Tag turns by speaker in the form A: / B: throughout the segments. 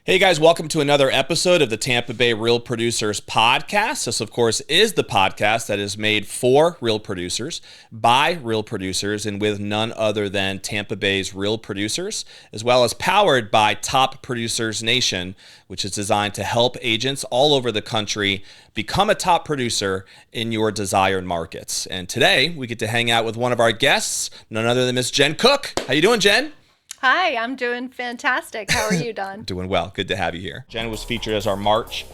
A: Hey guys, welcome to another episode of the Tampa Bay Real Producers Podcast. This, of course, is the podcast that is made for real producers, by real producers, and with none other than Tampa Bay's real producers, as well as powered by Top Producers Nation, which is designed to help agents all over the country become a top producer in your desired markets. And today, we get to hang out with one of our guests, none other than Miss Jenn Cook. How you doing, Jenn?
B: Hi, I'm doing fantastic. How are you, Don?
A: Doing well. Good to have you here. Jenn was featured as our March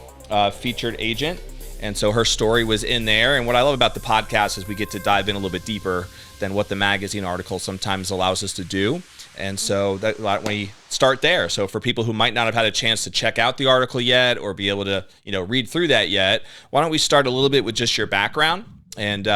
A: featured agent, and so her story was in there. And what I love about the podcast is we get to dive in a little bit deeper than what the magazine article sometimes allows us to do. And so why don't we start there? So for people who might not have had a chance to check out the article yet or be able to, read through that yet, why don't we start a little bit with just your background and,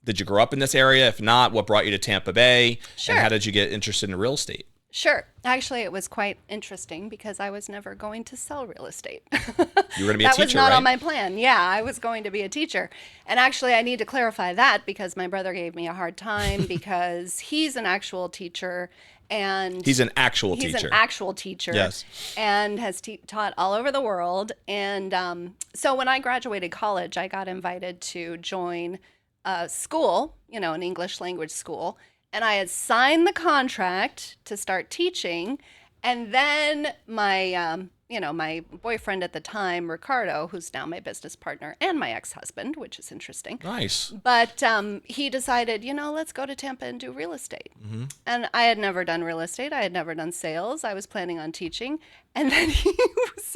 A: did you grow up in this area? If not, what brought you to Tampa Bay?
B: Sure.
A: And how did you get interested in real estate?
B: Sure. Actually, it was quite interesting because I was never going to sell real estate.
A: You were going to be a teacher, right?
B: That was not on my plan. Yeah, I was going to be a teacher. And actually, I need to clarify that because my brother gave me a hard time because he's an actual teacher. And
A: he's an actual
B: teacher.
A: Yes.
B: And has taught all over the world. And so when I graduated college, I got invited to join a school, an English language school. And I had signed the contract to start teaching. And then my, my boyfriend at the time, Ricardo, who's now my business partner and my ex-husband, which is interesting.
A: Nice.
B: But he decided, let's go to Tampa and do real estate. Mm-hmm. And I had never done real estate. I had never done sales. I was planning on teaching. And then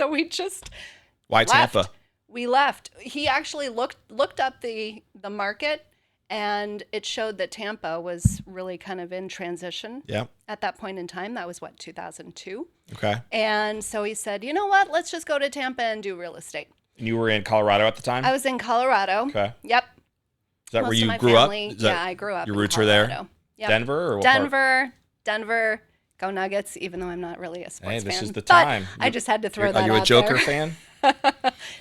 B: we just
A: Why
B: left.
A: Tampa?
B: We left. He actually looked up the market, and it showed that Tampa was really kind of in transition.
A: Yeah.
B: At that point in time. That was 2002.
A: Okay.
B: And so he said, you know what? Let's just go to Tampa and do real estate.
A: And you were in Colorado at the time?
B: I was in Colorado.
A: Okay.
B: Yep.
A: Is that
B: Most
A: were
B: of
A: you
B: my
A: grew
B: family,
A: up?
B: Yeah, I grew up.
A: Your
B: in
A: roots were
B: Colorado.
A: there?
B: Yep.
A: Denver or what part?
B: Denver. Go Nuggets, even though I'm not really a sports fan.
A: Hey, this is the
B: but
A: time.
B: I just had to throw that out
A: there.
B: there.
A: Are you a Joker fan?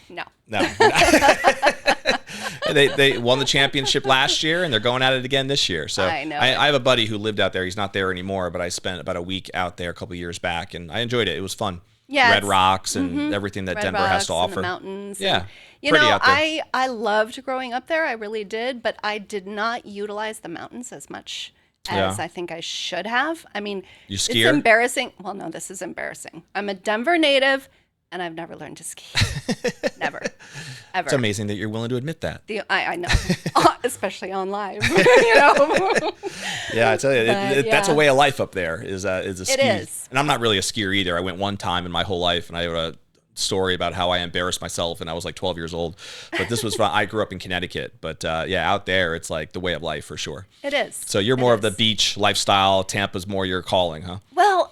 B: No.
A: They won the championship last year, and they're going at it again this year. So
B: I know.
A: I have a buddy who lived out there. He's not there anymore, but I spent about a week out there a couple of years back, and I enjoyed it. It was fun.
B: Yeah,
A: Red Rocks and everything that
B: Red
A: Denver
B: Rocks
A: has to offer.
B: And the mountains.
A: Yeah.
B: And,
A: Pretty out there.
B: I loved growing up there. I really did, but I did not utilize the mountains as much as I think I should have. I mean,
A: You
B: it's
A: skier?
B: embarrassing. Well, no, this is embarrassing. I'm a Denver native, and I've never learned to ski. Never. Ever.
A: It's amazing that you're willing to admit that.
B: I know, especially on live.
A: Yeah, I tell you, that's a
B: yeah.
A: way of life up there. Is a ski.
B: It is.
A: And I'm not really a skier either. I went one time in my whole life, and I have a story about how I embarrassed myself, and I was like 12 years old. But this was fun. I grew up in Connecticut, but out there, it's like the way of life for sure.
B: It is.
A: So you're more of the beach lifestyle. Tampa's more your calling, huh?
B: Well,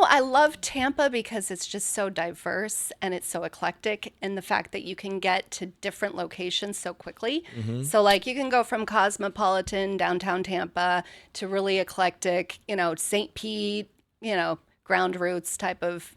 B: I love Tampa because it's just so diverse and it's so eclectic, and the fact that you can get to different locations so quickly. Mm-hmm. So like you can go from cosmopolitan downtown Tampa to really eclectic, St. Pete, ground roots type of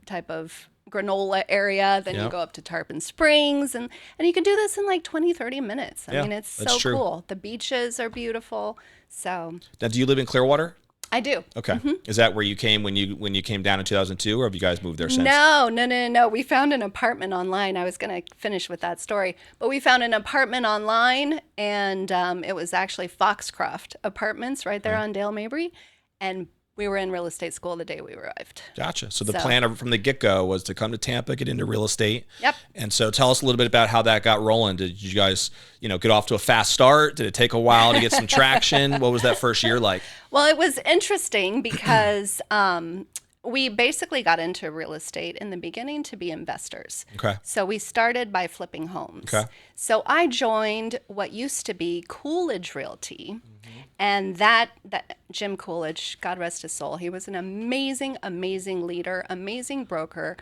B: granola area. Then you go up to Tarpon Springs, and you can do this in like 20, 30 minutes. I mean, it's so cool. The beaches are beautiful. So
A: Now, do you live in Clearwater?
B: I do.
A: Okay. Mm-hmm. Is that where you came when you came down in 2002, or have you guys moved there since?
B: No. We found an apartment online. I was going to finish with that story, but we found an apartment online, and it was actually Foxcroft Apartments right there on Dale Mabry, and we were in real estate school the day we arrived.
A: Gotcha. So the plan from the get-go was to come to Tampa, get into real estate.
B: Yep.
A: And so tell us a little bit about how that got rolling. Did you guys, get off to a fast start? Did it take a while to get some traction? What was that first year like?
B: Well, it was interesting because we basically got into real estate in the beginning to be investors.
A: Okay.
B: So we started by flipping homes.
A: Okay.
B: So I joined what used to be Coolidge Realty. And that Jim Coolidge, God rest his soul, he was an amazing, amazing leader, amazing broker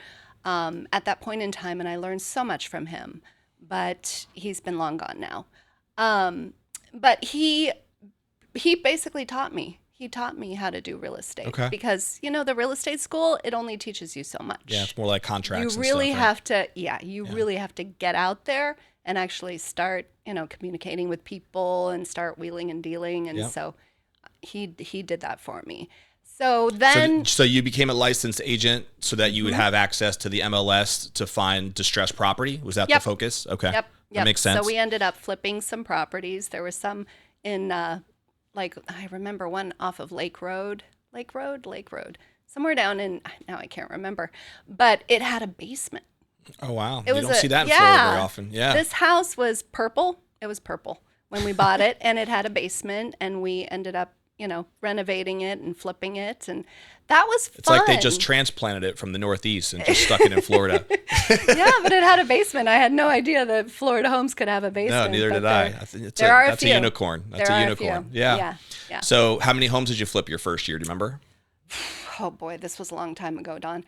B: at that point in time, and I learned so much from him. But he's been long gone now. But he basically taught me. He taught me how to do real estate.
A: Okay.
B: Because, the real estate school, it only teaches you so much.
A: Yeah, it's more like contracts.
B: You really
A: and stuff,
B: have to, really have to get out there and actually start, communicating with people and start wheeling and dealing. And so he did that for me. So then,
A: So you became a licensed agent so that you would have access to the MLS to find distressed property? Was that the focus? Okay.
B: yep.
A: That makes sense.
B: So we ended up flipping some properties. There were some in, like, I remember one off of Lake Road, somewhere down in, now I can't remember, but it had a basement.
A: Oh, wow. You don't see that in Florida very often. Yeah.
B: This house was purple. It was purple when we bought it, and it had a basement, and we ended up, renovating it and flipping it, and that was fun.
A: It's like they just transplanted it from the Northeast and just stuck it in Florida.
B: Yeah, but it had a basement. I had no idea that Florida homes could have a basement.
A: No, neither did I. That's a unicorn. That's a unicorn. Yeah. So how many homes did you flip your first year? Do you remember?
B: Oh boy, this was a long time ago, Don.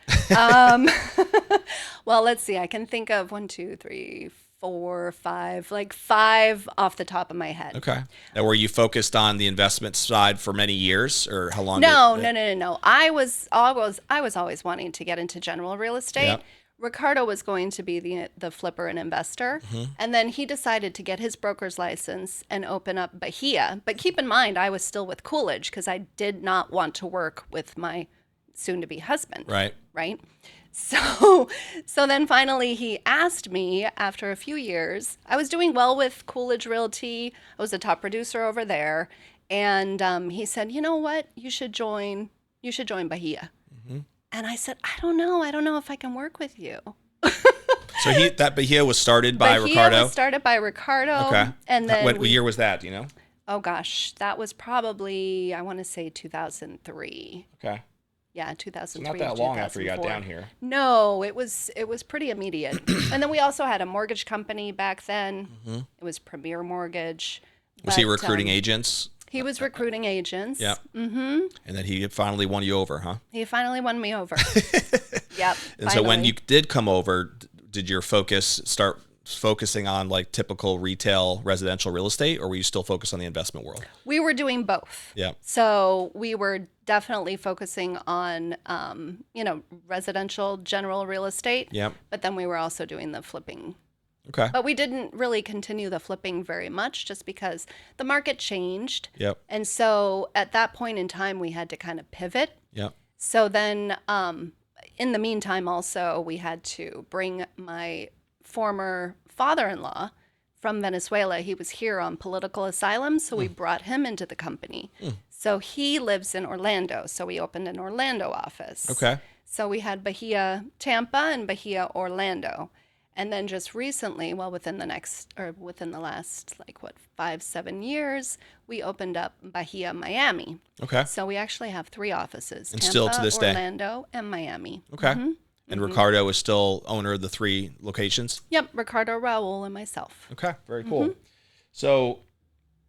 B: Well, let's see. I can think of 1, 2, 3, 4, 5, like 5 off the top of my head.
A: Okay. Now, were you focused on the investment side for many years, or how long?
B: No. I was always wanting to get into general real estate.
A: Yep.
B: Ricardo was going to be the flipper and investor, and then he decided to get his broker's license and open up Bahia. But keep in mind, I was still with Coolidge because I did not want to work with my soon-to-be husband. Right. So then finally he asked me after a few years. I was doing well with Coolidge Realty. I was a top producer over there, and he said, "You know what? You should join Bahia." And I said, I don't know if I can work with you.
A: So that Bahia was started by Ricardo?
B: Bahia was started by Ricardo.
A: Okay.
B: And then
A: what year was that, do you know?
B: Oh, gosh. That was probably, I want to say 2003.
A: Okay.
B: Yeah, 2003.
A: So not that long after you got down here.
B: No, it was pretty immediate. And then we also had a mortgage company back then. It was Premier Mortgage.
A: Was he recruiting agents?
B: He was recruiting agents.
A: Yeah. And then he finally won you over, huh?
B: He finally won me over. Yep.
A: And so when you did come over, did your focus start focusing on like typical retail residential real estate, or were you still focused on the investment world?
B: We were doing both.
A: Yeah.
B: So we were definitely focusing on, residential general real estate.
A: Yeah.
B: But then we were also doing the flipping.
A: Okay.
B: But we didn't really continue the flipping very much just because the market changed.
A: Yep.
B: And so at that point in time, we had to kind of pivot.
A: Yep.
B: So then in the meantime, also, we had to bring my former father-in-law from Venezuela. He was here on political asylum, so we brought him into the company. So he lives in Orlando, so we opened an Orlando office.
A: Okay.
B: So we had Bahia Tampa and Bahia Orlando. And then just recently, within the last 5-7 years, we opened up Bahia Miami.
A: Okay.
B: So we actually have 3 offices:
A: and
B: Tampa,
A: still to this day,
B: Orlando, and Miami.
A: Okay. And Ricardo is still owner of the 3 locations?
B: Yep, Ricardo, Raul, and myself.
A: Okay, very cool. So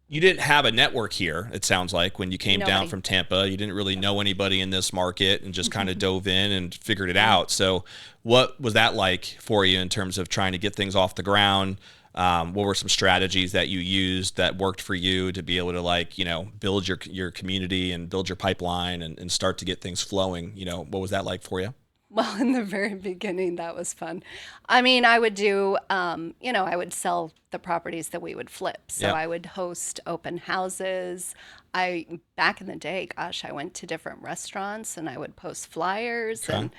A: you didn't have a network here, it sounds like, when you came down from Tampa. You didn't really know anybody in this market and just kind of dove in and figured it out. So what was that like for you in terms of trying to get things off the ground? What were some strategies that you used that worked for you to be able to build your community and build your pipeline and start to get things flowing? What was that like for you?
B: Well, in the very beginning, that was fun. I mean, I would do, I would sell the properties that we would flip. So I would host open houses. Back in the day, gosh, I went to different restaurants and I would post flyers and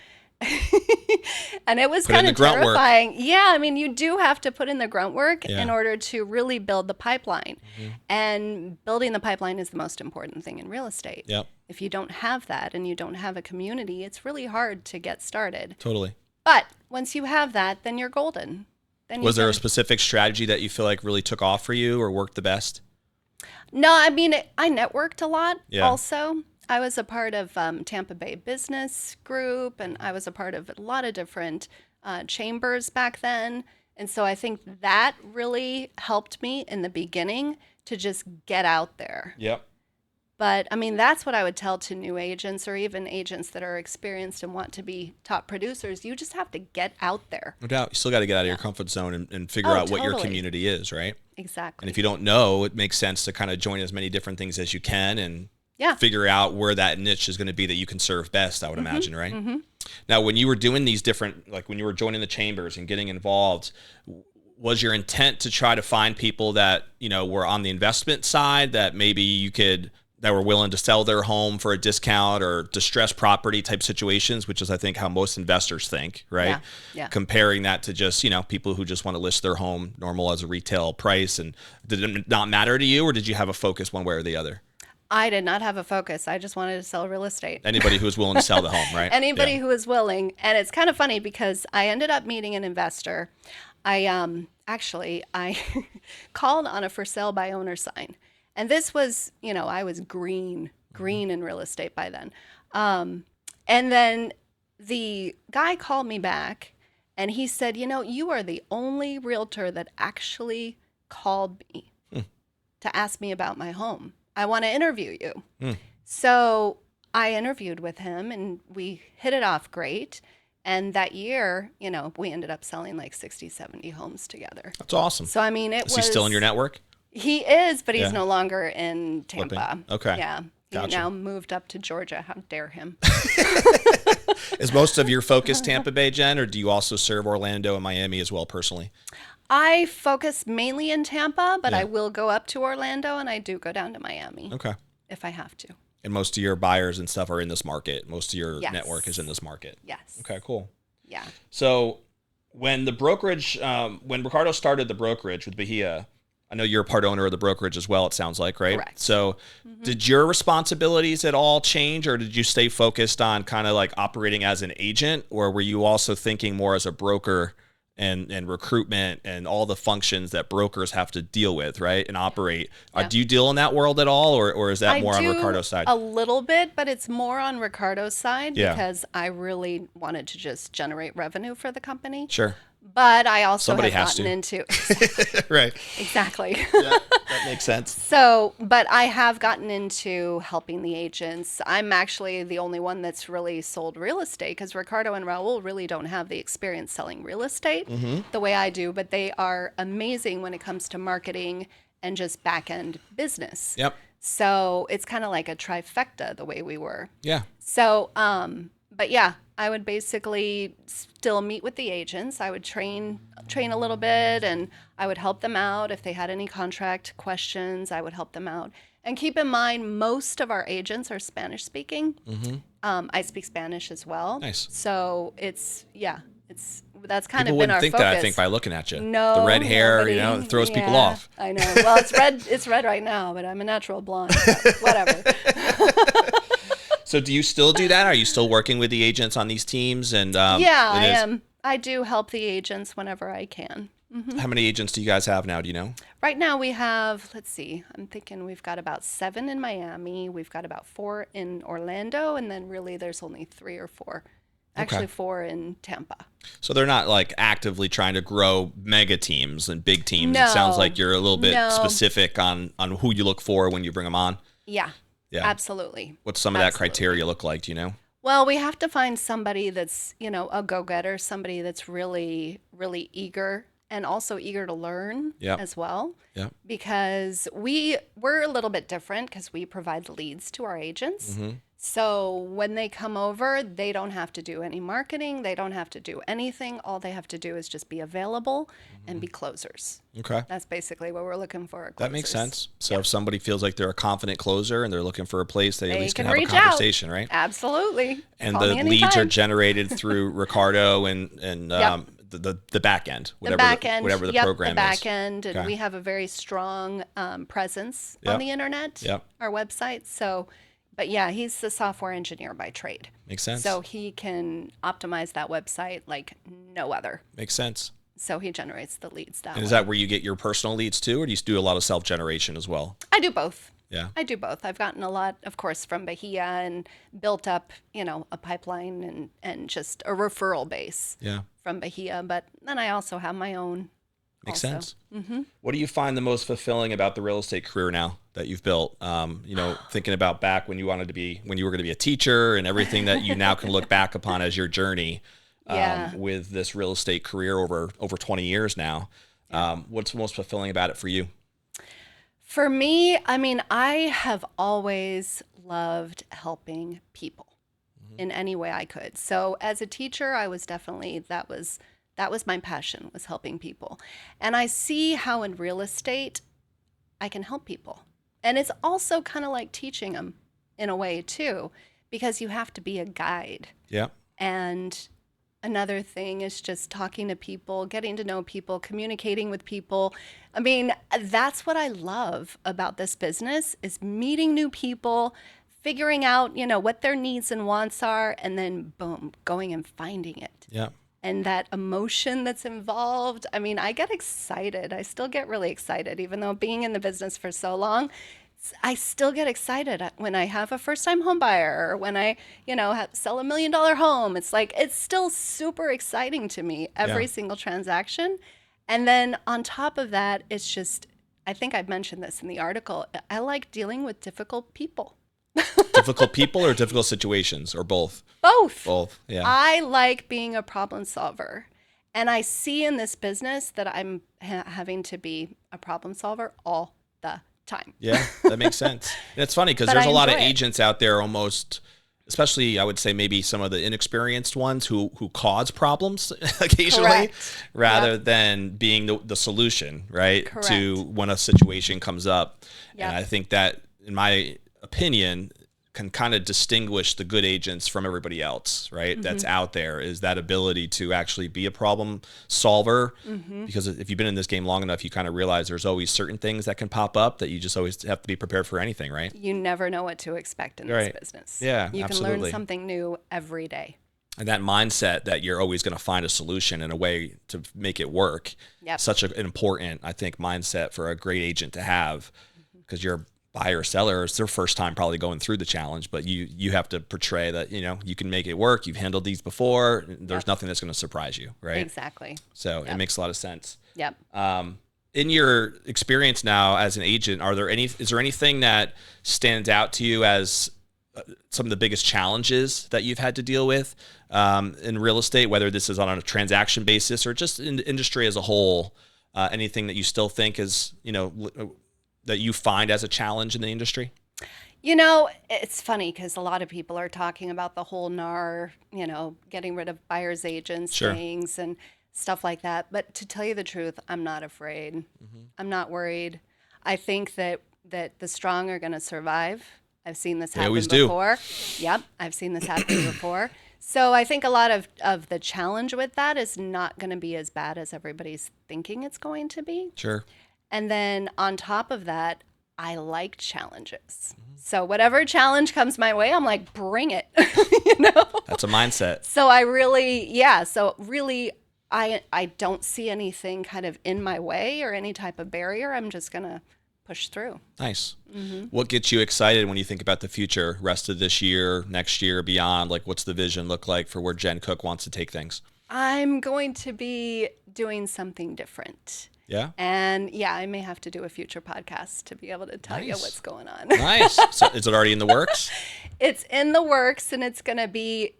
B: and it was kind of terrifying. Yeah, I mean, you do have to put in the grunt work in order to really build the pipeline. And building the pipeline is the most important thing in real estate.
A: Yep.
B: If you don't have that and you don't have a community, it's really hard to get started.
A: Totally.
B: But once you have that, then you're golden.
A: Was there a specific strategy that you feel like really took off for you or worked the best?
B: No, I mean, I networked a lot also. I was a part of Tampa Bay Business Group, and I was a part of a lot of different chambers back then. And so I think that really helped me in the beginning to just get out there.
A: Yep.
B: But, I mean, that's what I would tell to new agents or even agents that are experienced and want to be top producers. You just have to get out there.
A: No doubt. You still got to get out of your comfort zone and figure out what your community is, right?
B: Exactly.
A: And if you don't know, it makes sense to kind of join as many different things as you can and figure out where that niche is going to be that you can serve best, I would imagine, right? Now, when you were doing these different, like when you were joining the chambers and getting involved, was your intent to try to find people that, were on the investment side that maybe you could that were willing to sell their home for a discount or distressed property type situations, which is, I think, how most investors think, right?
B: Yeah. Yeah.
A: Comparing that to just, people who just want to list their home normal as a retail price. And did it not matter to you, or did you have a focus one way or the other?
B: I did not have a focus. I just wanted to sell real estate.
A: Anybody who was willing to sell the home, right?
B: Anybody who was willing. And it's kind of funny because I ended up meeting an investor. I called on a for sale by owner sign. And this was, I was green in real estate by then. And then the guy called me back and he said, you are the only realtor that actually called me to ask me about my home. I want to interview you. So I interviewed with him and we hit it off great. And that year, we ended up selling like 60, 70 homes together.
A: That's awesome.
B: So, I mean,
A: Is he still in your network?
B: He is, but he's no longer in Tampa.
A: Flipping. Okay.
B: Yeah.
A: Gotcha.
B: He now moved up to Georgia. How dare him?
A: Is most of your focus Tampa Bay, Jen, or do you also serve Orlando and Miami as well personally?
B: I focus mainly in Tampa, but I will go up to Orlando and I do go down to Miami.
A: Okay.
B: If I have to.
A: And most of your buyers and stuff are in this market. Most of your network is in this market.
B: Yes.
A: Okay, cool.
B: Yeah.
A: So when the brokerage, when Ricardo started the brokerage with Bahia, I know you're a part owner of the brokerage as well, it sounds like, right?
B: Correct.
A: So did your responsibilities at all change, or did you stay focused on kind of like operating as an agent, or were you also thinking more as a broker and recruitment and all the functions that brokers have to deal with, right, and operate?
B: Yeah.
A: Do you deal in that world at all, or is that more on Ricardo's side?
B: A little bit, but it's more on Ricardo's side
A: Yeah.
B: because I really wanted to just generate revenue for the company.
A: Sure.
B: But I also
A: Somebody
B: have
A: has
B: gotten
A: to.
B: into
A: Right.
B: exactly.
A: Yeah, that makes sense.
B: So, but I have gotten into helping the agents. I'm actually the only one that's really sold real estate because Ricardo and Raul really don't have the experience selling real estate the way I do, but they are amazing when it comes to marketing and just back end business.
A: Yep.
B: So it's kind of like a trifecta the way we were.
A: Yeah.
B: So, but yeah, I would basically still meet with the agents. I would train a little bit, and I would help them out if they had any contract questions. I would help them out. And keep in mind, most of our agents are Spanish speaking. I speak Spanish as well.
A: Nice.
B: So that's kind
A: People
B: of been
A: wouldn't
B: our
A: think
B: focus.
A: that, I think, by looking at you.
B: No,
A: the red hair,
B: nobody,
A: it throws people
B: yeah,
A: off.
B: I know. Well, it's red. It's red right now, but I'm a natural blonde. So whatever.
A: So do you still do that? Are you still working with the agents on these teams? And
B: Yeah, I am. I do help the agents whenever I can.
A: How many agents do you guys have now? Do you know?
B: Right now we have, let's see, I'm thinking we've got about 7 in Miami. We've got about 4 in Orlando. And then really there's only 3 or 4. Actually 4 in Tampa.
A: So they're not like actively trying to grow mega teams and big teams. It sounds like you're a little bit specific on who you look for when you bring them on.
B: Yeah.
A: Yeah.
B: Absolutely.
A: What's some of that criteria look like? Do you know?
B: Well, we have to find somebody that's, a go-getter, somebody that's really, really eager and also eager to learn as well.
A: Yeah.
B: Because we're a little bit different because we provide leads to our agents. So when they come over, they don't have to do any marketing. They don't have to do anything. All they have to do is just be available and be closers.
A: Okay.
B: That's basically what we're looking for.
A: That makes sense. So if somebody feels like they're a confident closer and they're looking for a place, they at least can have a
B: reach
A: conversation, right?
B: Absolutely.
A: And
B: Call
A: the
B: me
A: leads are
B: anytime.
A: generated through Ricardo and the back end, whatever the program
B: the back
A: is.
B: end, and we have a very strong presence on the internet, our website. So, but yeah, he's the software engineer by trade.
A: Makes sense.
B: So he can optimize that website like no other.
A: Makes sense.
B: So he generates the leads that way.
A: And is that where you get your personal leads too, or do you do a lot of self-generation as well?
B: I do both.
A: Yeah.
B: I do both. I've gotten a lot, of course, from Bahia and built up, a pipeline and just a referral base from Bahia. But then I also have my own.
A: Makes sense. What do you find the most fulfilling about the real estate career now that you've built? Thinking about back when you were going to be a teacher and everything that you now can look back upon as your journey with this real estate career over 20 years now. What's most fulfilling about it for you?
B: For me, I have always loved helping people in any way I could. So as a teacher, I was definitely, that was my passion, was helping people. And I see how in real estate, I can help people. And it's also kind of like teaching them in a way too, because you have to be a guide.
A: Yeah.
B: And another thing is just talking to people, getting to know people, communicating with people. I mean, that's what I love about this business is meeting new people, figuring out, what their needs and wants are, and then boom, going and finding it.
A: Yeah.
B: And that emotion that's involved. I mean, I get excited. I still get really excited, even though being in the business for so long, I still get excited when I have a first-time home buyer or when I, sell $1 million home. It's like, it's still super exciting to me, every single transaction. And then on top of that, it's just, I think I've mentioned this in the article, I like dealing with difficult people.
A: Difficult people or difficult situations or both?
B: Both.
A: Both, yeah.
B: I like being a problem solver. And I see in this business that I'm having to be a problem solver all the time.
A: Yeah, that makes sense. And it's funny because there's a lot of agents out there almost, especially I would say maybe some of the inexperienced ones who cause problems occasionally. Rather than being the solution, right? To when a situation comes up. And I think that, in my opinion, can kind of distinguish the good agents from everybody else, right? That's out there, is that ability to actually be a problem solver. Because if you've been in this game long enough, you kind of realize there's always certain things that can pop up that you just always have to be prepared for anything, right?
B: You never know what to expect in this business.
A: Yeah,
B: you
A: absolutely.
B: can learn something new every day.
A: And that mindset that you're always going to find a solution and a way to make it work. Such an important, I think, mindset for a great agent to have, because you're buyer or seller, it's their first time probably going through the challenge, but you have to portray that, you can make it work. You've handled these before. There's nothing that's going to surprise you, right?
B: Exactly.
A: So it makes a lot of sense.
B: Yep.
A: In your experience now as an agent, is there anything that stands out to you as some of the biggest challenges that you've had to deal with in real estate, whether this is on a transaction basis or just in the industry as a whole? Anything that you still think is, that you find as a challenge in the industry?
B: It's funny because a lot of people are talking about the whole NAR, getting rid of buyer's agents things and stuff like that. But to tell you the truth, I'm not afraid. I'm not worried. I think that the strong are going to survive. I've seen this happen before. Yep, I've seen this happen before. So I think a lot of the challenge with that is not going to be as bad as everybody's thinking it's going to be.
A: Sure.
B: And then on top of that, I like challenges. So whatever challenge comes my way, I'm like, bring it,
A: That's a mindset.
B: So I really, I don't see anything kind of in my way or any type of barrier. I'm just going to push through.
A: Nice. What gets you excited when you think about the future, rest of this year, next year, beyond? Like, what's the vision look like for where Jenn Cook wants to take things?
B: I'm going to be doing something different.
A: Yeah.
B: And I may have to do a future podcast to be able to tell you what's going on.
A: Nice. So is it already in the works?
B: It's in the works, and it's gonna be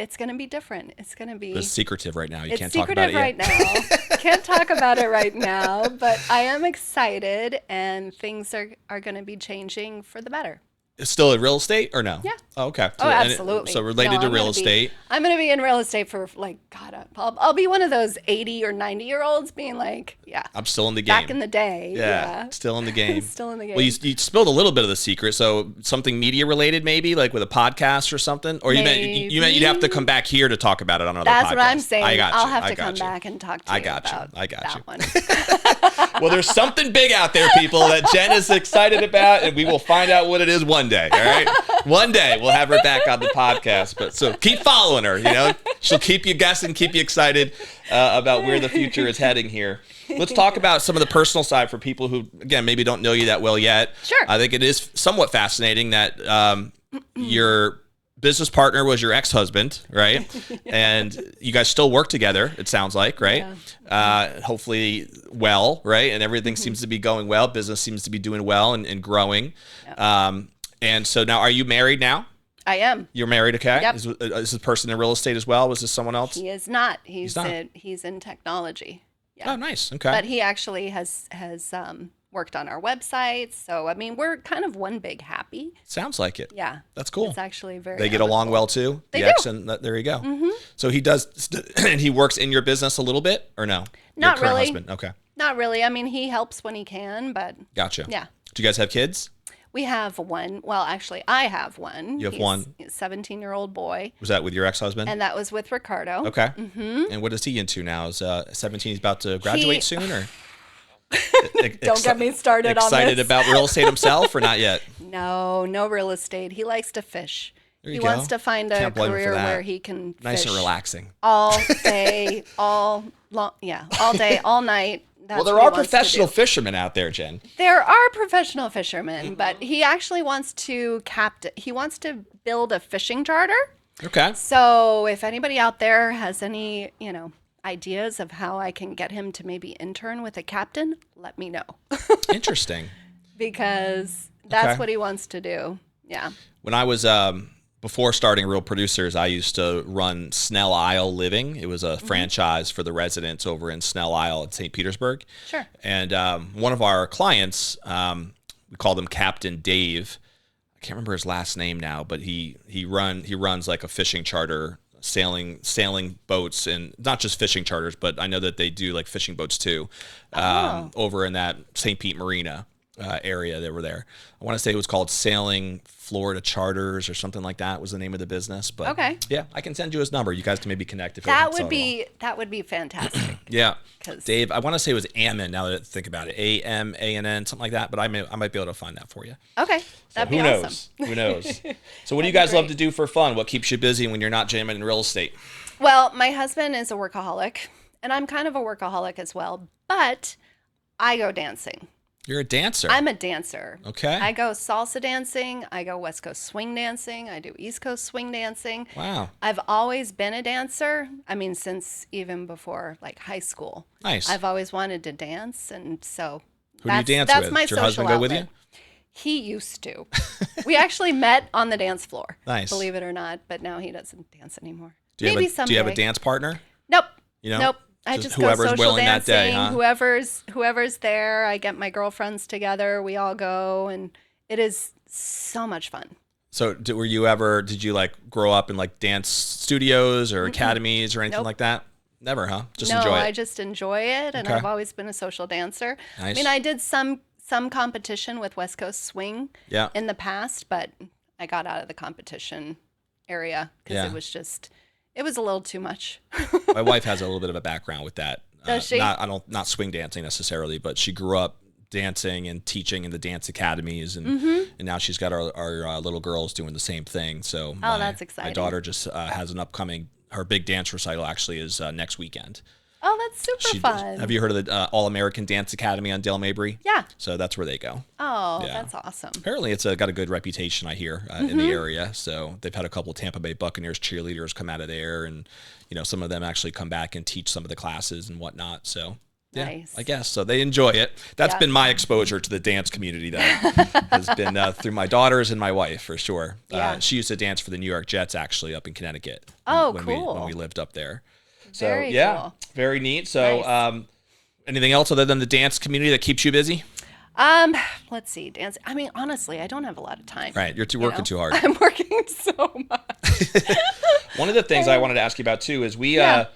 B: different. It's gonna be.
A: It's secretive right now. You can't
B: talk
A: about it
B: yet. It's secretive right now. Can't talk about it right now, but I am excited, and things are gonna be changing for the better.
A: Still in real estate or no?
B: Yeah.
A: Oh, okay.
B: Oh, absolutely.
A: So related to real estate.
B: I'm going to be in real estate for I'll be one of those 80 or 90-year-olds being like,
A: I'm still in the game.
B: Back in the day. Yeah.
A: Still in the game.
B: Still in the game.
A: Well, you spilled a little bit of the secret. So something media related, maybe like with a podcast or something, or you meant you'd have to come back here to talk about it on another podcast.
B: That's what I'm saying.
A: I got you.
B: I'll have to come back and talk to you about that one.
A: Well, there's something big out there, people, that Jenn is excited about, and we will find out what it is one day. All right. One day we'll have her back on the podcast. But so keep following her. She'll keep you guessing, keep you excited about where the future is heading here. Let's talk about some of the personal side for people who, again, maybe don't know you that well yet.
B: Sure.
A: I think it is somewhat fascinating that your business partner was your ex-husband, right? And you guys still work together, it sounds like, right? Hopefully well, right? And everything seems to be going well. Business seems to be doing well and growing. And so now, are you married now?
B: I am.
A: You're married, okay?
B: Yep.
A: Is this person in real estate as well? Was this someone else?
B: He is not. He's in technology.
A: Yeah. Oh, nice. Okay.
B: But he actually has worked on our website. So, I mean, we're kind of one big happy.
A: Sounds like it.
B: Yeah.
A: That's cool.
B: It's actually very
A: They get along well too?
B: They
A: the
B: do.
A: ex and there you go. So he does, and he works in your business a little bit or no?
B: Not
A: your current
B: really.
A: husband. Okay.
B: Not really. I mean, he helps when he can, but.
A: Gotcha.
B: Yeah.
A: Do you guys have kids?
B: We have one. Well, actually, I have one.
A: You have one?
B: He's a 17-year-old boy.
A: Was that with your ex-husband?
B: And that was with Ricardo.
A: Okay. And what is he into now? Is 17? He's about to graduate soon, or
B: Don't get me started on this.
A: Excited about real estate himself, or not yet?
B: No real estate. He likes to fish.
A: There you
B: He
A: go.
B: wants to find a
A: Can't blame him for
B: career
A: that.
B: where he can
A: Nice
B: fish
A: and relaxing.
B: all day, all day, all night. That's
A: Well, there
B: what he
A: are
B: wants to
A: professional
B: do.
A: fishermen out there, Jen.
B: There are professional fishermen, but he actually wants to He wants to build a fishing charter.
A: Okay.
B: So if anybody out there has any, ideas of how I can get him to maybe intern with a captain, let me know.
A: Interesting.
B: Because that's
A: Okay.
B: what he wants to do. Yeah.
A: When I was before starting Real Producers, I used to run Snell Isle Living. It was a franchise for the residents over in Snell Isle at St. Petersburg.
B: Sure.
A: And one of our clients, we called him Captain Dave. I can't remember his last name now, but he runs like a fishing charter, sailing boats, and not just fishing charters, but I know that they do like fishing boats too, over in that St. Pete Marina area. They were there. I want to say it was called Sailing Florida Charters or something like that was the name of the business. But
B: Okay.
A: yeah, I can send you his number. You guys can maybe connect if
B: That
A: it's
B: would
A: all
B: be fantastic.
A: yeah.
B: 'Cause-
A: Dave, I want to say it was Ammon, now that I think about it. AMANN, something like that, but I might be able to find that for you.
B: Okay.
A: So
B: That'd be
A: who
B: awesome.
A: knows? Who knows? So what do you
B: That'd be
A: guys love
B: great.
A: to do for fun? What keeps you busy when you're not jamming in real estate?
B: Well, my husband is a workaholic, and I'm kind of a workaholic as well, but I go dancing.
A: You're a dancer.
B: I'm a dancer.
A: Okay.
B: I go salsa dancing. I go West Coast swing dancing. I do East Coast swing dancing.
A: Wow.
B: I've always been a dancer. I mean, since even before like high school.
A: Nice.
B: I've always wanted to dance, and so
A: Who do you dance
B: that's
A: with?
B: my
A: Does your
B: social
A: husband go with
B: outlet.
A: you?
B: He used to. We actually met on the dance floor.
A: Nice.
B: Believe it or not, but now he doesn't dance anymore.
A: Do you
B: Maybe
A: have a,
B: someday.
A: do you have a dance partner?
B: Nope.
A: You know?
B: Nope. I
A: Just
B: just go
A: whoever's
B: social
A: willing that
B: dancing.
A: day, huh?
B: Whoever's there. I get my girlfriends together. We all go, and it is so much fun.
A: So did you like grow up in like dance studios or academies or anything
B: Nope.
A: like that? Never, huh? Just
B: No,
A: enjoy it.
B: I just enjoy it, and
A: Okay.
B: I've always been a social dancer.
A: Nice.
B: I mean, I did some competition with West Coast Swing
A: Yeah.
B: in the past, but I got out of the competition area because
A: Yeah.
B: it was a little too much.
A: My wife has a little bit of a background with that.
B: Does she?
A: Not swing dancing necessarily, but she grew up dancing and teaching in the dance academies, and and now she's got our little girls doing the same thing. So
B: that's
A: My
B: exciting.
A: daughter just has an upcoming. Her big dance recital actually is next weekend.
B: Oh, that's super fun.
A: Have you heard of the All American Dance Academy on Dale Mabry?
B: Yeah.
A: So that's where they go.
B: Oh,
A: Yeah.
B: that's awesome.
A: Apparently, it's got a good reputation, I hear, in the area. So they've had a couple of Tampa Bay Buccaneers cheerleaders come out of there, and some of them actually come back and teach some of the classes and whatnot. So yeah,
B: Nice.
A: I guess so. They enjoy it. That's
B: Yeah.
A: been my exposure to the dance community, though, has been through my daughters and my wife for sure.
B: Yeah.
A: She used to dance for the New York Jets actually up in Connecticut.
B: Oh,
A: when
B: cool.
A: we lived up there. So
B: Very
A: yeah,
B: cool.
A: very neat. So
B: Nice.
A: anything else other than the dance community that keeps you busy?
B: Let's see, dance. I mean, honestly, I don't have a lot of time.
A: Right, you're working
B: know?
A: too hard.
B: I'm working so much.
A: One of the things I wanted to ask you about too is we
B: Yeah.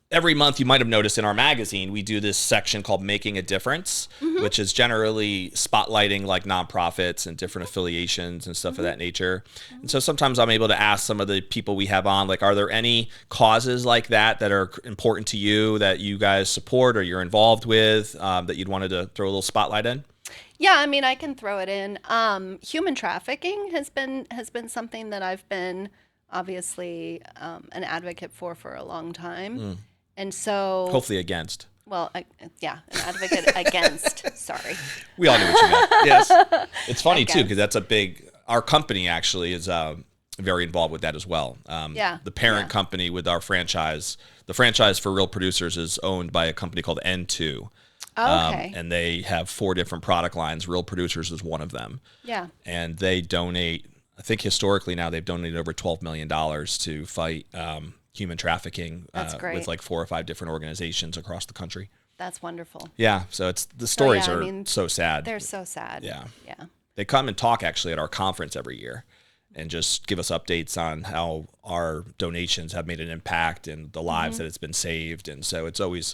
A: every month, you might have noticed in our magazine, we do this section called Making a Difference, which is generally spotlighting like nonprofits and different affiliations and stuff of that nature. And so sometimes I'm able to ask some of the people we have on, like, are there any causes like that are important to you that you guys support or you're involved with that you'd wanted to throw a little spotlight in?
B: Yeah, I mean, I can throw it in. Human trafficking has been something that I've been obviously an advocate for a long time. And so,
A: Hopefully against.
B: well, an advocate against. Sorry.
A: We all knew what you meant. Yes. It's funny too,
B: Against.
A: because that's our company actually is very involved with that as well.
B: Yeah.
A: The parent
B: Yeah.
A: company with our franchise, the franchise for Real Producers is owned by a company called N2.
B: Okay.
A: And they have 4 different product lines. Real Producers is one of them.
B: Yeah.
A: And they donate, I think historically now they've donated over $12 million to fight human trafficking
B: That's great.
A: with like 4 or 5 different organizations across the country.
B: That's wonderful.
A: Yeah. So the stories
B: yeah, I
A: are
B: mean,
A: so sad.
B: They're so sad.
A: Yeah.
B: Yeah.
A: They come and talk actually at our conference every year and just give us updates on how our donations have made an impact and the lives that it's been saved. And so it's always,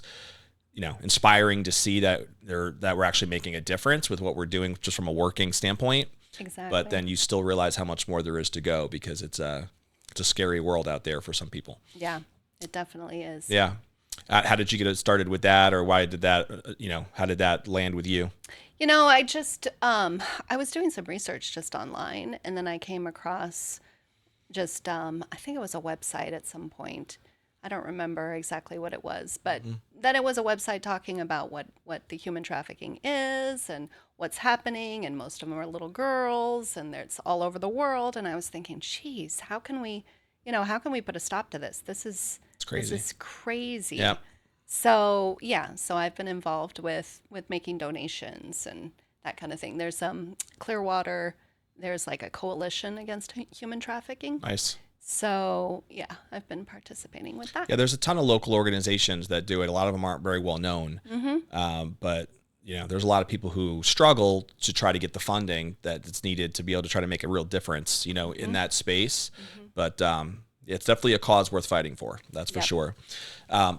A: inspiring to see that we're actually making a difference with what we're doing just from a working standpoint.
B: Exactly.
A: But then you still realize how much more there is to go because it's a scary world out there for some people.
B: Yeah, it definitely is.
A: Yeah. How did you get started with that, or why did that, how did that land with you?
B: I just, I was doing some research just online, and then I came across just, I think it was a website at some point. I don't remember exactly what it was, but then it was a website talking about what the human trafficking is and what's happening, and most of them are little girls, and it's all over the world. And I was thinking, geez, how can we put a stop to this? It's
A: crazy.
B: This is crazy.
A: Yeah.
B: So I've been involved with making donations and that kind of thing. There's Clearwater. There's like a coalition against human trafficking.
A: Nice.
B: So I've been participating with that.
A: Yeah, there's a ton of local organizations that do it. A lot of them aren't very well known, but there's a lot of people who struggle to try to get the funding that's needed to be able to try to make a real difference, in that space. But it's definitely a cause worth fighting for. That's for sure.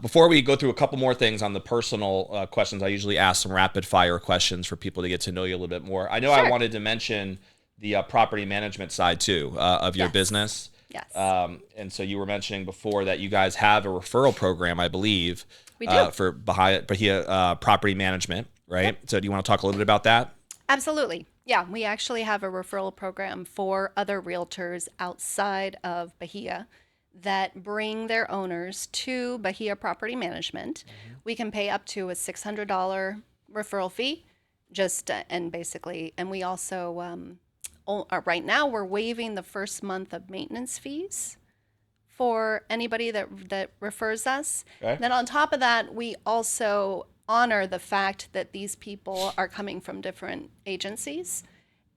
A: Before we go through a couple more things on the personal questions, I usually ask some rapid fire questions for people to get to know you a little bit more. I know I wanted to mention the property management side too of your business.
B: Yes.
A: And so you were mentioning before that you guys have a referral program, I believe,
B: we do.
A: For Bahia property management, right? Yep. So do you want to talk a little bit about that?
B: Absolutely. Yeah, we actually have a referral program for other realtors outside of Bahia that bring their owners to Bahia Property Management. We can pay up to a $600 referral fee, and we also right now we're waiving the first month of maintenance fees for anybody that refers us.
A: Okay.
B: Then on top of that, we also honor the fact that these people are coming from different agencies,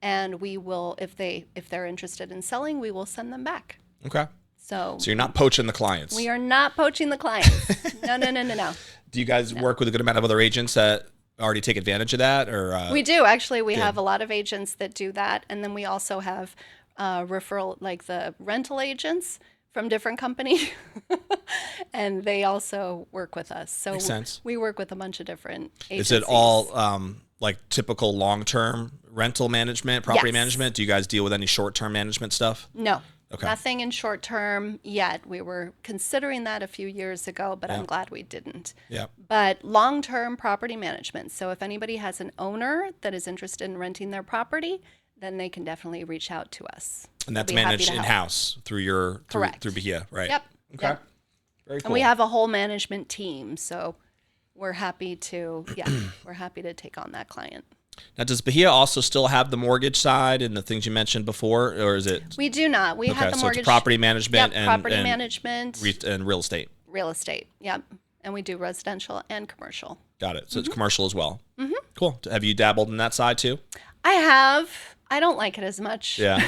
B: and we will, if they're interested in selling, we will send them back.
A: Okay.
B: So
A: you're not poaching the clients.
B: We are not poaching the clients. No.
A: Do you guys work with a good amount of other agents that already take advantage of that, or
B: we do actually? We have a lot of agents that do that, and then we also have referral, like the rental agents from different companies, and they also work with us. So
A: makes sense.
B: We work with a bunch of different agencies.
A: Is it all like typical long-term rental management, property management? Do you guys deal with any short-term management stuff?
B: No.
A: Okay.
B: Nothing in short term yet. We were considering that a few years ago, but I'm glad we didn't.
A: Yeah.
B: But long-term property management. So if anybody has an owner that is interested in renting their property, then they can definitely reach out to us.
A: And that's managed in-house through Bahia, right?
B: Yep.
A: Okay.
B: Yep.
A: Very cool.
B: And we have a whole management team, so we're happy to take on that client.
A: Now, does Bahia also still have the mortgage side and the things you mentioned before, or is it?
B: We do not. We have the mortgage.
A: It's property management
B: property management.
A: And real estate.
B: Real estate, yep. And we do residential and commercial.
A: Got it. So it's commercial as well. Mm-hmm. Cool. Have you dabbled in that side too?
B: I have. I don't like it as much.
A: Yeah.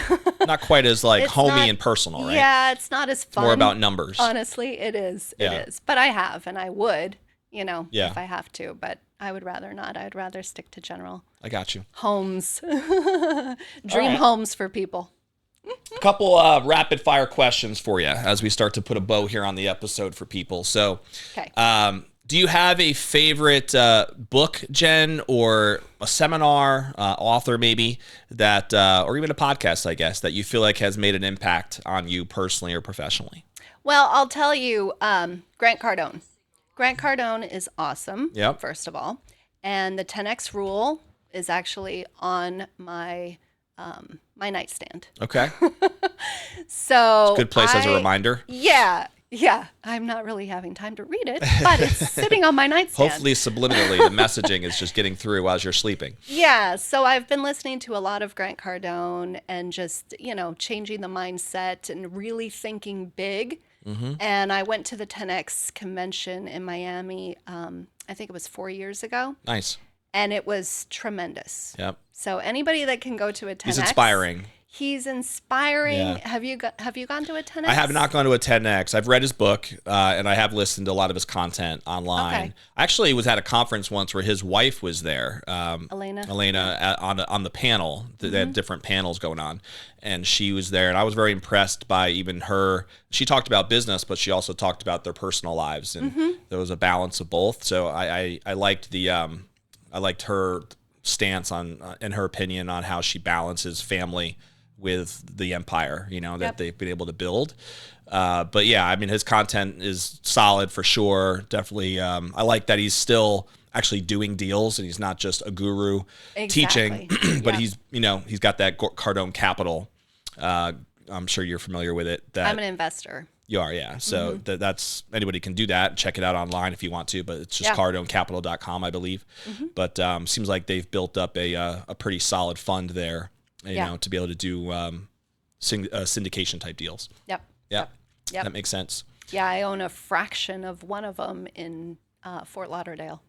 A: Not quite as homey and personal, right?
B: Yeah, it's not as fun.
A: It's more about numbers.
B: Honestly, it is. It is. But I have, and I would, if I have to. But I would rather not. I'd rather stick to general.
A: I got you.
B: Homes. Dream homes for people.
A: A couple rapid fire questions for you as we start to put a bow here on the episode for people. So, do you have a favorite book, Jen, or a seminar, author maybe, that, or even a podcast, I guess, that you feel like has made an impact on you personally or professionally?
B: Well, I'll tell you, Grant Cardone. Grant Cardone is awesome, first of all. And the 10X rule is actually on my my nightstand.
A: Okay.
B: So
A: it's a good place as a reminder.
B: Yeah. I'm not really having time to read it, but it's sitting on my nightstand.
A: Hopefully subliminally the messaging is just getting through as you're sleeping.
B: Yeah. So I've been listening to a lot of Grant Cardone and just, changing the mindset and really thinking big. Mm-hmm. And I went to the 10X convention in Miami, I think it was 4 years ago.
A: Nice.
B: And it was tremendous.
A: Yep.
B: So anybody that can go to a 10X.
A: He's inspiring.
B: He's inspiring.
A: Yeah.
B: Have you gone to a 10X?
A: I have not gone to a 10X. I've read his book, and I have listened to a lot of his content online.
B: Okay.
A: I actually was at a conference once where his wife was there,
B: Elena,
A: on the panel. They had different panels going on, and she was there, and I was very impressed by even her. She talked about business, but she also talked about their personal lives, and there was a balance of both. So I liked I liked her stance on, in her opinion, on how she balances family with the empire, that they've been able to build. But yeah, I mean, his content is solid for sure. Definitely. I like that he's still actually doing deals and he's not just a guru teaching, but he's got that Cardone Capital. I'm sure you're familiar with it.
B: I'm an investor.
A: You are, yeah. So that's anybody can do that. Check it out online if you want to, but it's just cardonecapital.com, I believe. But seems like they've built up a pretty solid fund there, to be able to do syndication type deals. Yep. That makes sense.
B: Yeah, I own a fraction of one of them in Fort Lauderdale.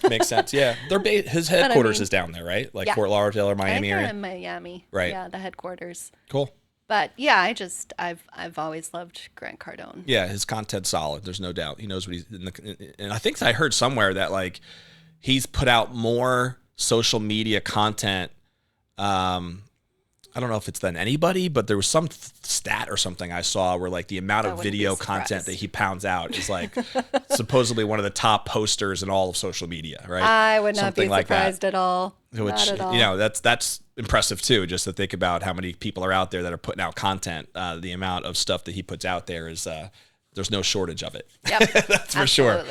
A: Makes sense. Yeah, his headquarters is down there, right? Like Fort Lauderdale or Miami area.
B: In Miami,
A: right?
B: Yeah, the headquarters.
A: Cool.
B: But yeah, I've always loved Grant Cardone.
A: Yeah, his content's solid. There's no doubt. He knows what he's and I think I heard somewhere that like he's put out more social media content. I don't know if it's than anybody, but there was some stat or something I saw where like the amount of video content that he pounds out is like supposedly one of the top posters in all of social media, right?
B: I would not be surprised at all.
A: Which,
B: not at all.
A: That's impressive too, just to think about how many people are out there that are putting out content. The amount of stuff that he puts out there is, there's no shortage of it.
B: Yep.
A: That's for sure.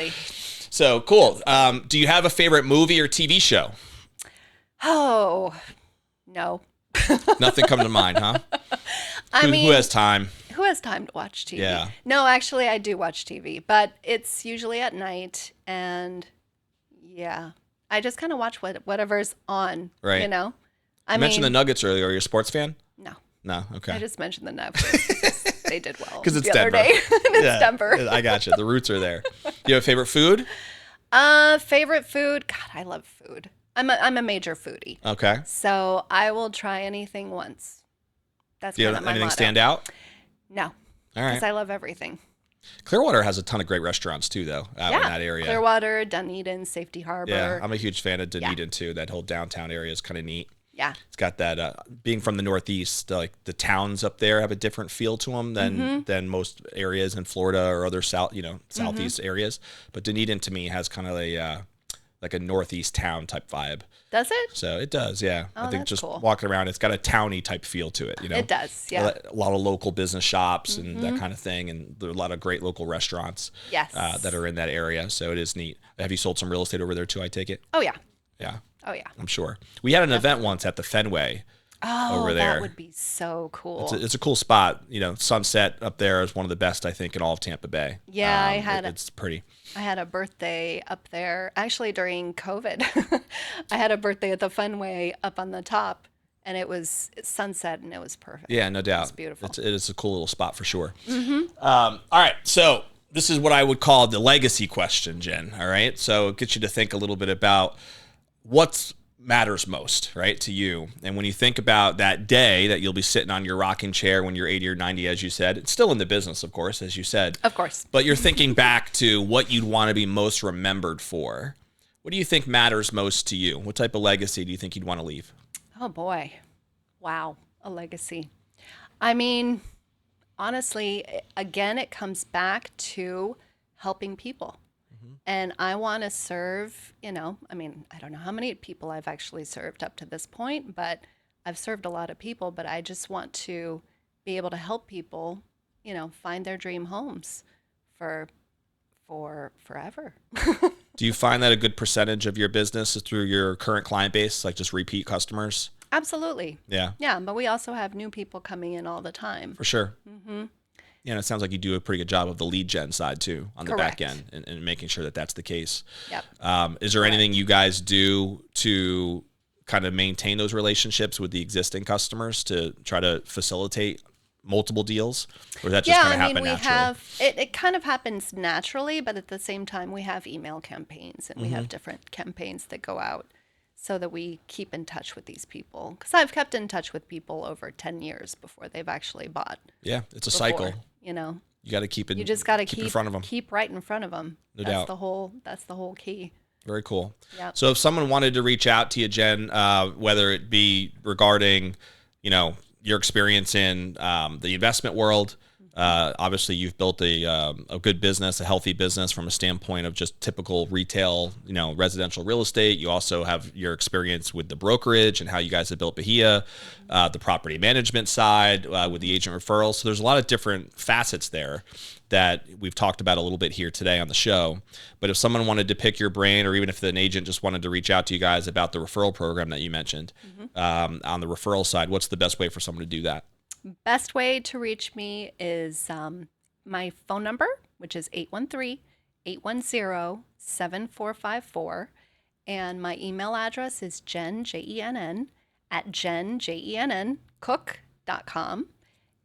A: So cool. Do you have a favorite movie or TV show?
B: Oh, no.
A: Nothing come to mind, huh? Who has time?
B: Who has time to watch TV?
A: Yeah.
B: No, actually, I do watch TV, but it's usually at night, and yeah, I just kind of watch whatever's on.
A: Right.
B: You
A: mentioned the Nuggets earlier. Are you a sports fan?
B: No.
A: No. Okay.
B: I just mentioned the Nuggets. They did well
A: because it's
B: the
A: Denver.
B: Other day. It's Denver.
A: I got you. The roots are there. Do you have a favorite food?
B: Favorite food? God, I love food. I'm a major foodie.
A: Okay.
B: So I will try anything once. That's
A: Do you
B: kind
A: have
B: of my
A: anything
B: motto.
A: stand out?
B: No.
A: All right.
B: Because I love everything.
A: Clearwater has a ton of great restaurants too, though, out in that area.
B: Clearwater, Dunedin, Safety Harbor.
A: Yeah, I'm a huge fan of Dunedin too. That whole downtown area is kind of neat.
B: Yeah.
A: It's got that, being from the Northeast, like the towns up there have a different feel to them than most areas in Florida or other Southeast areas. But Dunedin to me has kind of like a Northeast town type vibe.
B: Does it?
A: So it does, yeah.
B: Oh,
A: I think
B: that's
A: just
B: cool.
A: Walking around, it's got a towny type feel to it,
B: It does, yeah.
A: A lot of local business shops and that kind of thing, and there are a lot of great local restaurants that are in that area, so it is neat. Have you sold some real estate over there too, I take it?
B: Oh, yeah.
A: Yeah.
B: Oh, yeah.
A: I'm sure. We had an event once at the Fenway over there.
B: That would be so cool.
A: It's a cool spot. Sunset up there is one of the best, I think, in all of Tampa Bay.
B: Yeah,
A: it's pretty.
B: I had a birthday up there, actually during COVID. I had a birthday at the Fenway up on the top, and it was sunset, and it was perfect.
A: Yeah, no doubt.
B: It's beautiful.
A: It is a cool little spot for sure. All right, so this is what I would call the legacy question, Jen. All right, so it gets you to think a little bit about what matters most, right, to you. And when you think about that day that you'll be sitting on your rocking chair when you're 80 or 90, as you said, it's still in the business, of course, as you said.
B: Of course.
A: But you're thinking back to what you'd want to be most remembered for. What do you think matters most to you? What type of legacy do you think you'd want to leave?
B: Oh, boy. Wow. A legacy. I mean, honestly, again, it comes back to helping people. And I want to serve, I don't know how many people I've actually served up to this point, but I've served a lot of people, but I just want to be able to help people, find their dream homes for forever.
A: Do you find that a good percentage of your business is through your current client base, like just repeat customers?
B: Absolutely.
A: Yeah.
B: Yeah, but we also have new people coming in all the time.
A: For sure. Yeah, and it sounds like you do a pretty good job of the lead gen side too on the back end and making sure that that's the case.
B: Yep.
A: Is there anything you guys do to kind of maintain those relationships with the existing customers to try to facilitate multiple deals? Or that just kind of happen naturally?
B: It kind of happens naturally, but at the same time we have email campaigns and we have different campaigns that go out so that we keep in touch with these people. Because I've kept in touch with people over 10 years before they've actually bought.
A: Yeah, it's a cycle.
B: You
A: got to keep it.
B: You just got to keep
A: in front of them.
B: Keep right in front of them.
A: No doubt.
B: That's the whole key.
A: Very cool.
B: Yep.
A: So if someone wanted to reach out to you, Jen, whether it be regarding, your experience in the investment world, Obviously, you've built a good business, a healthy business from a standpoint of just typical retail, residential real estate. You also have your experience with the brokerage and how you guys have built Bahia, the property management side with the agent referrals. So there's a lot of different facets there that we've talked about a little bit here today on the show. But if someone wanted to pick your brain, or even if an agent just wanted to reach out to you guys about the referral program that you mentioned on the referral side, what's the best way for someone to do that?
B: Best way to reach me is my phone number, which is 813-810-7454. And my email address is Jenn, Jenn, at Cook.com.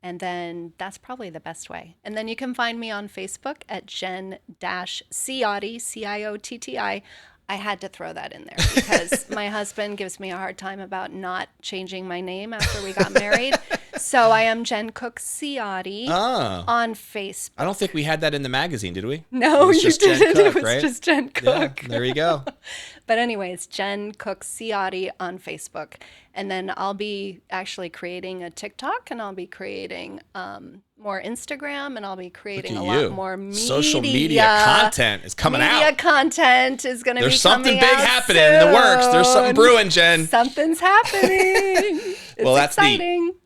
B: And then that's probably the best way. And then you can find me on Facebook at Jenn-Ciotti, Ciotti. I had to throw that in there because my husband gives me a hard time about not changing my name after we got married. So I am Jenn Cook-Ciotti on Facebook.
A: I don't think we had that in the magazine, did we?
B: No, you didn't. It was
A: right?
B: just Jenn Cook.
A: Yeah, there you go.
B: But anyways, Jenn Cook-Ciotti on Facebook. And then I'll be actually creating a TikTok, and I'll be creating more Instagram, and I'll be creating a lot more media.
A: Social media content is coming out.
B: Media content is going to be
A: There's something
B: coming
A: big
B: out
A: happening
B: soon.
A: in the works. There's something brewing, Jen.
B: Something's happening. It's
A: that's
B: exciting.
A: neat.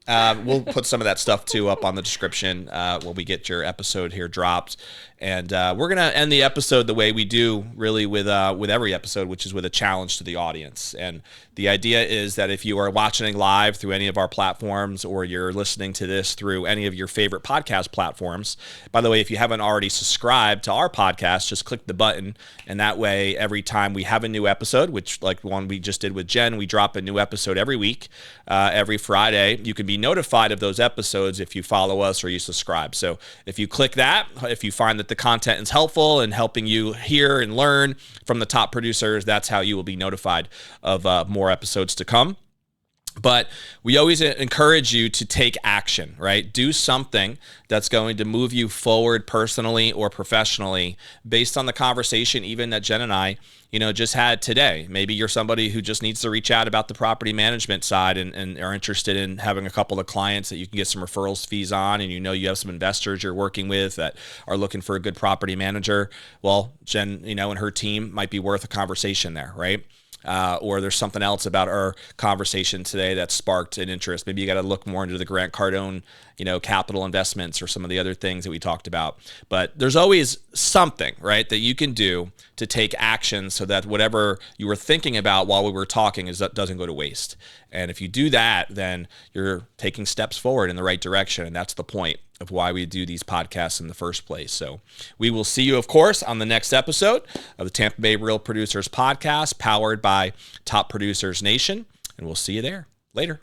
A: We'll put some of that stuff too up on the description when we get your episode here dropped. And we're gonna end the episode the way we do really with every episode, which is with a challenge to the audience. And the idea is that if you are watching live through any of our platforms, or you're listening to this through any of your favorite podcast platforms, by the way, if you haven't already subscribed to our podcast, just click the button, and that way every time we have a new episode, which like one we just did with Jen, we drop a new episode every week, every Friday. You can be notified of those episodes if you follow us or you subscribe. So if you click that, if you find that the content is helpful and helping you hear and learn from the top producers, that's how you will be notified of more episodes to come. But we always encourage you to take action, right? Do something that's going to move you forward personally or professionally based on the conversation even that Jen and I, just had today. Maybe you're somebody who just needs to reach out about the property management side and are interested in having a couple of clients that you can get some referrals fees on, and you have some investors you're working with that are looking for a good property manager. Well, Jen, and her team might be worth a conversation there, right? Or there's something else about our conversation today that sparked an interest. Maybe you got to look more into the Grant Cardone, capital investments or some of the other things that we talked about. But there's always something, right, that you can do to take action so that whatever you were thinking about while we were talking doesn't go to waste. And if you do that, then you're taking steps forward in the right direction. And that's the point of why we do these podcasts in the first place. So we will see you, of course, on the next episode of the Tampa Bay Real Producers Podcast, powered by Top Producers Nation. And we'll see you there. Later.